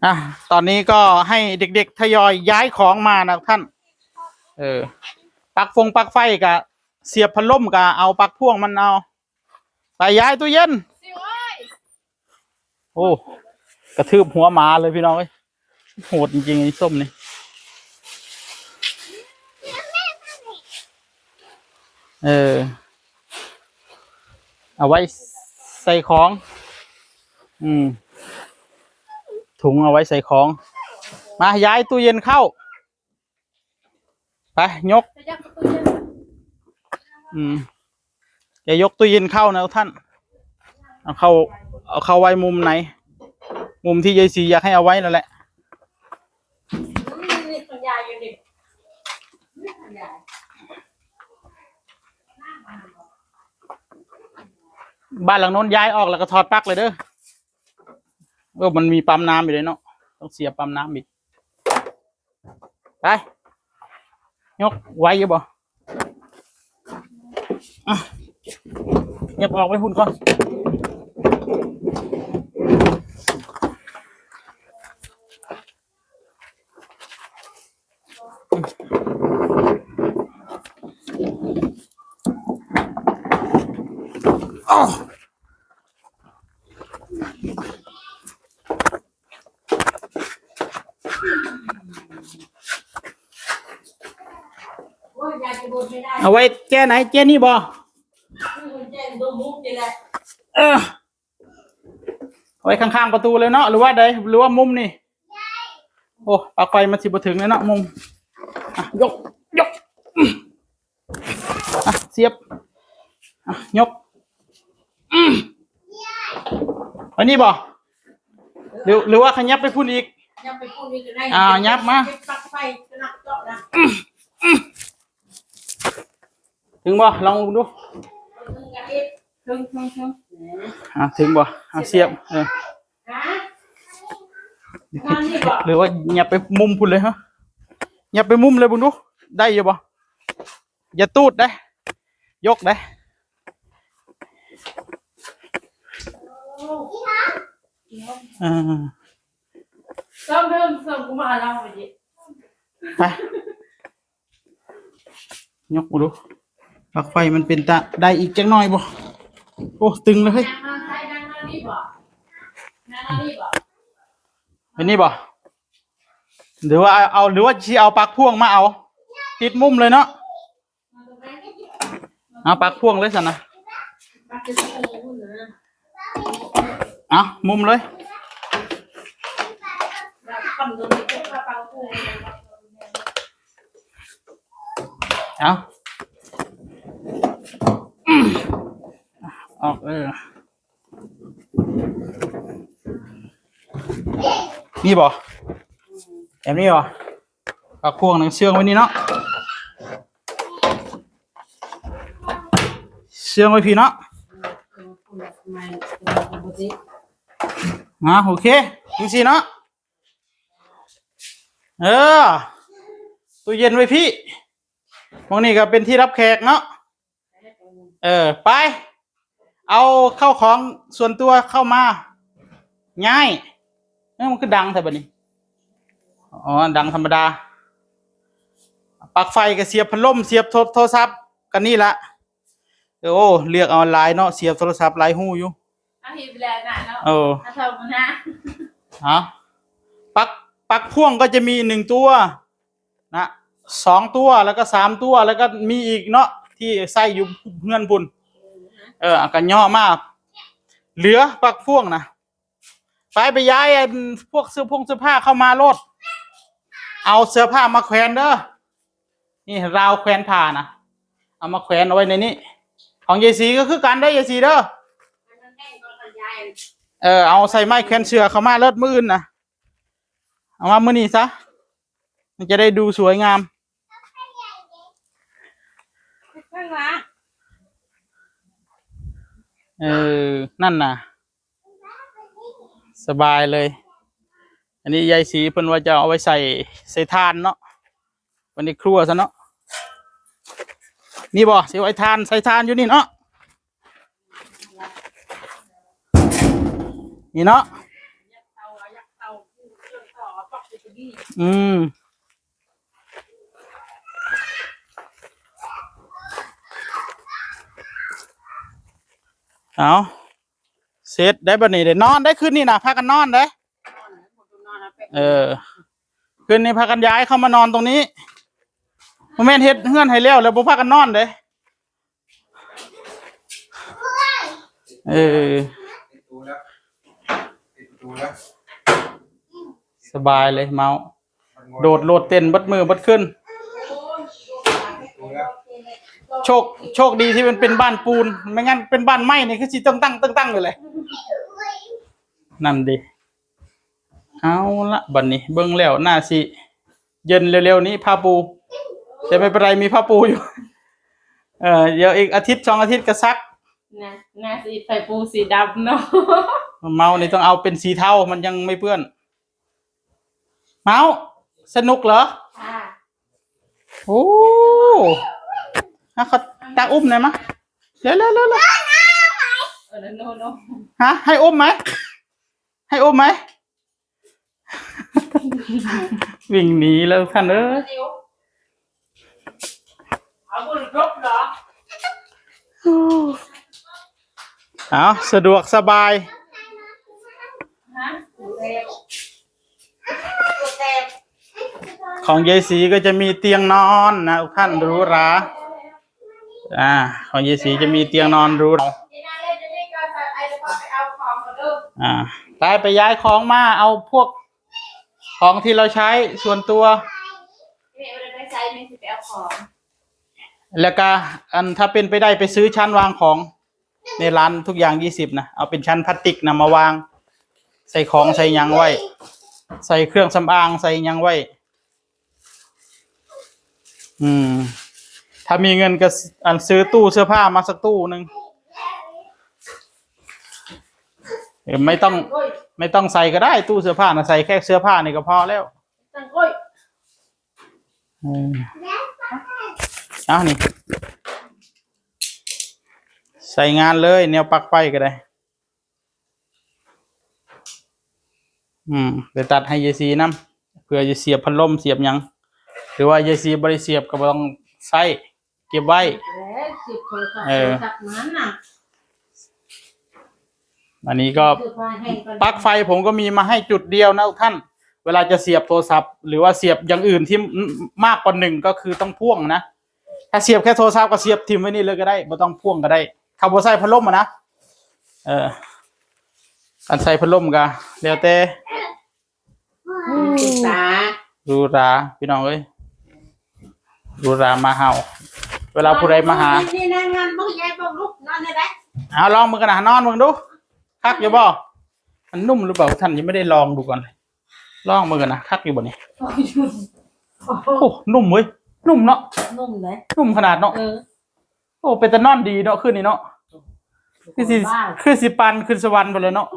อ่ะตอนนี้ก็ให้เด็กๆทยอยย้ายของมานะท่านปลั๊กปลั๊กไฟกับเสียบพัดลมกับเอาปลั๊กพ่วงมันเอาไปย้ายตู้เย็นโอ้กระทืบหัวหมาเลยพี่น้องเอ้ยโหดจริงๆไอ้ส้มนี่เอาไว้ใส่ของถุงเอาไว้ใส่ของมาย้ายตู้เย็นเข้าไปยกอย่ายกตู้เย็นเข้านะท่านเอาเข้าไว้มุมไหนมุมที่ยายศรีอยากให้เอาไว้นั่นแหละบ้านหลังโน้นย้ายออกแล้วก็ถอดปลั๊กเลยเด้อมันมีปั๊มน้ำอยู่เลยเนาะต้องเสียปั๊มน้ำอีกไปยกไว้ยังบ่เงียบออกไปหุ่นก่อนเอาไว้แก้ไหนแก้นี่บ่ไว้ข้างๆประตูเลยเนาะหรือว่าใดหรือว่ามุมนี่โอ้ปลั๊กไฟมันสิบถึงเลยเนาะมุมยกเสียบยกอันนี้บ่หรือว่าขยับไปพุ่นอีกยับไปพุ่นอีกก็ได้ยับมาปลั๊กไฟจะนักเจาะนะถึงบ่ลองดูถึงถึงบ่เสียบหรือว่าอย่าไปมุมพุ่นเลยฮะอย่าไปมุมเลยบุญดูได้ยังบ่อย่าตูดได้ยกได้ซ้ำเดิมซ้ำกูมาแล้วไปดิไปยกบุญดูปลั๊กไฟมันเป็นตาได้อีกจังหน่อยบ่โอ้ตึงเลยเฮ้ยเป็นนี่บ่หรือว่าหรือว่าชี้เอาปลั๊กพ่วงมาเอาติดมุมเลยเนาะเอาปลั๊กพ่วงเลยสินะเอามุมเลยเอาออกนี่บ่แบบนี้บ่ปลั๊กพ่วงหนังเชื่องไว้นี่เนาะเชื่องไว้พี่เนาะโอเคดูสิเนาะตู้เย็นไว้พี่มองนี่ก็เป็นที่รับแขกเนาะไปเอาเข้าของส่วนตัวเข้ามาง่ายมันคือดังแต่บัดนี้ดังธรรมดาปลั๊กไฟก็เสียบพัดลมเสียบโทรศัพท์กันนี่ละโอ้เรียกออนไลน์เนาะเสียบโทรศัพท์หลายหูอยู่ทีไปแล้วนะเนาะทำนะปลั๊กพ่วงก็จะมี1ตัวนะ2ตัวแล้วก็3ตัวแล้วก็มีอีกเนาะที่ใส่อยู่เงื่อนบุญกันย่อมากเหลือปลั๊กพ่วงนะไปย้ายพวกเสื้อผ้าเข้ามาโลดเอาเสื้อผ้ามาแขวนเด้อนี่ราวแขวนผ้านะเอามาแขวนเอาไว้ในนี้ของยายศรีก็คือกันได้ยายศรีเด้อเอาใส่ไม้แขวนเสื้อเข้ามาเลิศมื้ออื่นนะเอามามื้อนี้ซะมันจะได้ดูสวยงามนั่นน่ะสบายเลยอันนี้ยายศรีเพิ่นว่าจะเอาไว้ใส่ทานเนาะวันนี้ครัวซะเนาะนี่บ่สิไว้ทานใส่ทานอยู่นี่เนาะนี่เนาะ กี้ เอาเสร็จได้บัดนี้ได้นอนได้คืนนี้นะพากันนอนได้คืนนี้พากันย้ายเข้ามานอนตรงนี้บ่แม่นเฮ็ดเฮือนให้แล้วแล้วบ่พากันนอนเด้ติดตูแล้วสบายเลยเมาโดดโลดเต้นเบัดมือเบัดขึ้นโชคดีที่มันเป็นบ้านปูนไม่งั้นเป็นบ้านไม้นี่คือสิตั้งเลยนั่นดิเอาละบัดนี้เบิ่งแล้วน่าสิเย็นเร็วๆนี้ผ้าปูแต่ไม่เป็นไรมีผ้าปูอยู่เดี๋ยวอีกอาทิตย์2อาทิตย์ก็ซักน่าสีไฟปูสีดำเนาะเมานี่ต้องเอาเป็นสีเทามันยังไม่เปื้อนเมาสนุกเหรอโอ้เขาตักอุ้มหน่อยมะเร็วฮะให้อุ้มไหมวิ่งหนีแล้วท่านเอาบุญรบเหรอเอาสะดวกสบายของยายศรีก็จะมีเตียงนอนนะทุกท่านหรูหราของยายศรีจะมีเตียงนอนหรูหราไปย้ายของมาเอาพวกของที่เราใช้ส่วนตัวแล้วก็ถ้าเป็นไปได้ไปซื้อชั้นวางของในร้านทุกอย่าง20นะเอาเป็นชั้นพลาสติกนะมาวางใส่ของใส่ยังไว้ใส่เครื่องสำอางใส่ยังไว้ถ้ามีเงินก็ซื้อตู้เสื้อผ้ามาสักตู้นึงไม่ต้องใส่ก็ได้ตู้เสื้อผ้านะใส่แค่เสื้อผ้านี่ก็พอแล้วนี่ใส่งานเลยแนวปลั๊กไฟก็ได้ไปตัดให้ยายซีน้ำเพื่อจะเสียบพัดลมเสียบยังหรือว่ายายซีบริเสียบก็ต้องใส่เก็บไว้อันนี้ก็ปลั๊กไฟผมก็มีมาให้จุดเดียวนะท่านเวลาจะเสียบโทรศัพท์หรือว่าเสียบอย่างอื่นที่มากกว่า1ก็คือต้องพ่วงนะถ้าเสียบแค่โทรศัพท์ก็เสียบทิ่มไว้นี่เลยก็ได้ไม่ต้องพ่วงก็ได้ขับรถใส่พัดลมนะอันใส่พัดลมก็แล้วแต่ดูราพี่น้องเอ้ยดูรามาเห่าเวลาผู้ใดมาหาเอาลองมือกันนะนอนมึงดูคักอยู่บ่มันนุ่มหรือเปล่าท่านยังไม่ได้ลองดูก่อนลองมือกันนะคักอยู่บ่นี่โอ้นุ่มเว้ยนุ่มเนาะนุ่มขนาดเนาะโอ้เป็นตะนอนดีเนาะขึ้นนี่เนาะคือสิปันขึ้นสวรรค์ไปเลยเนาะ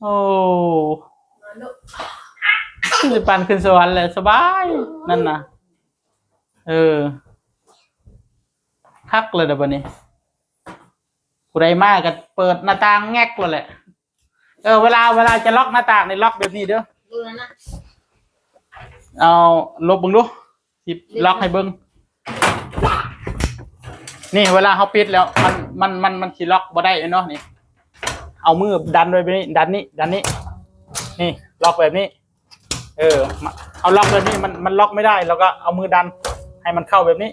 โอ้ขึ้นสิปันขึ้นสวรรค์เลยสบายนั่นนะคักเลยเดี๋ยวนี้ผู้ใดมากก็เปิดหน้าต่างแงกเลยแหละเวลาจะล็อกหน้าต่างในล็อกแบบนี้เด้อเอาลบบึงดูสิล็อกให้เบิ้งนี่เวลาเขาปิดแล้วมันสิล็อกบ่ได้เนาะนี่เอามือดันไว้แบบนี้ดันนี้นี่ล็อกแบบนี้เอาล็อกแบบนี้มันล็อกไม่ได้แล้วก็เอามือดันให้มันเข้าแบบนี้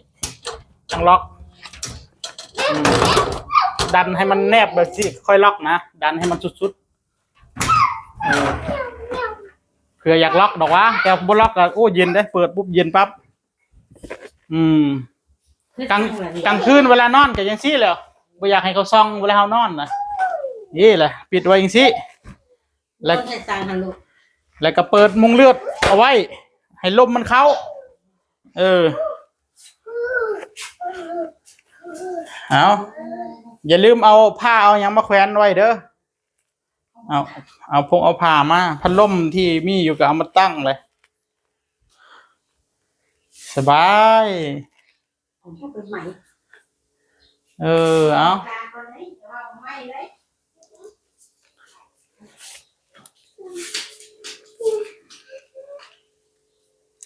ต้องล็อกดันให้มันแนบแบบที่ค่อยล็อกนะดันให้มันสุดเผื่ออยากล็อกดอกวะแต่บ่ล็อกก็โอ้เย็นได้เปิดปุ๊บเย็นปั๊บกลางคืนเวลานอนก็ยังซี่เลยบ่อยากให้เขาซ่องเวลาเขานอนนะนี่แหละปิดไว้อย่างซี่แล้วก็เปิดมุ้งเลือดเอาไว้ให้ลมมันเข้าเอาอย่าลืมเอาผ้าเอาอย่างมาแขวนไว้เด้อเอาผ้ามาพัดลมที่มีอยู่ก็เอามาตั้งเลยสบายเอา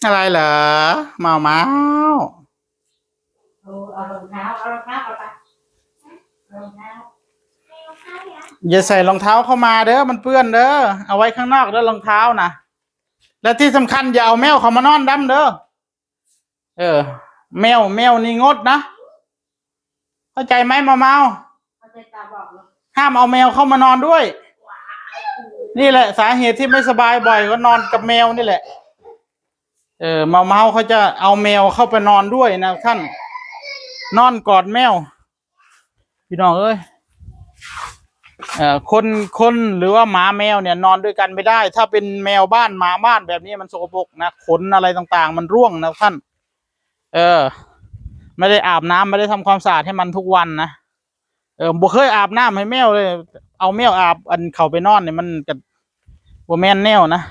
อะไรเหรอเมาเมา เอารองเท้าเอาไปรองเท้า อย่าใส่รองเท้าเข้ามาเด้อมันเปื้อนเด้อเอาไว้ข้างนอกเด้อรองเท้านะและที่สำคัญอย่าเอาแมวเข้ามานอนดำเด้อแมวนี่งดนะเข้าใจไหมเมา เอาใจตาบอกเลย ห้ามเอาแมวเข้ามานอนด้วย นี่แหละสาเหตุที่ไม่สบายบ่อยก็นอนกับแมวนี่แหละเมาเขาจะเอาแมวเข้าไปนอนด้วยนะท่านนอนกอดแมวพี่น้องเอ้ยคนหรือว่าหมาแมวเนี่ยนอนด้วยกันไม่ได้ถ้าเป็นแมวบ้านหมาบ้านแบบนี้มันสกปรกนะขนอะไรต่างๆมันร่วงนะท่านไม่ได้อาบน้ำไม่ได้ทำความสะอาดให้มันทุกวันนะบ่เคยอาบน้ำให้แมวเลยเอาแมวอาบอันเข้าไปนอนเนี่ยมันกับบ่แม่นแนวนะ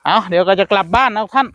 เอาเดี๋ยวก็จะกลับบ้านนะท่าน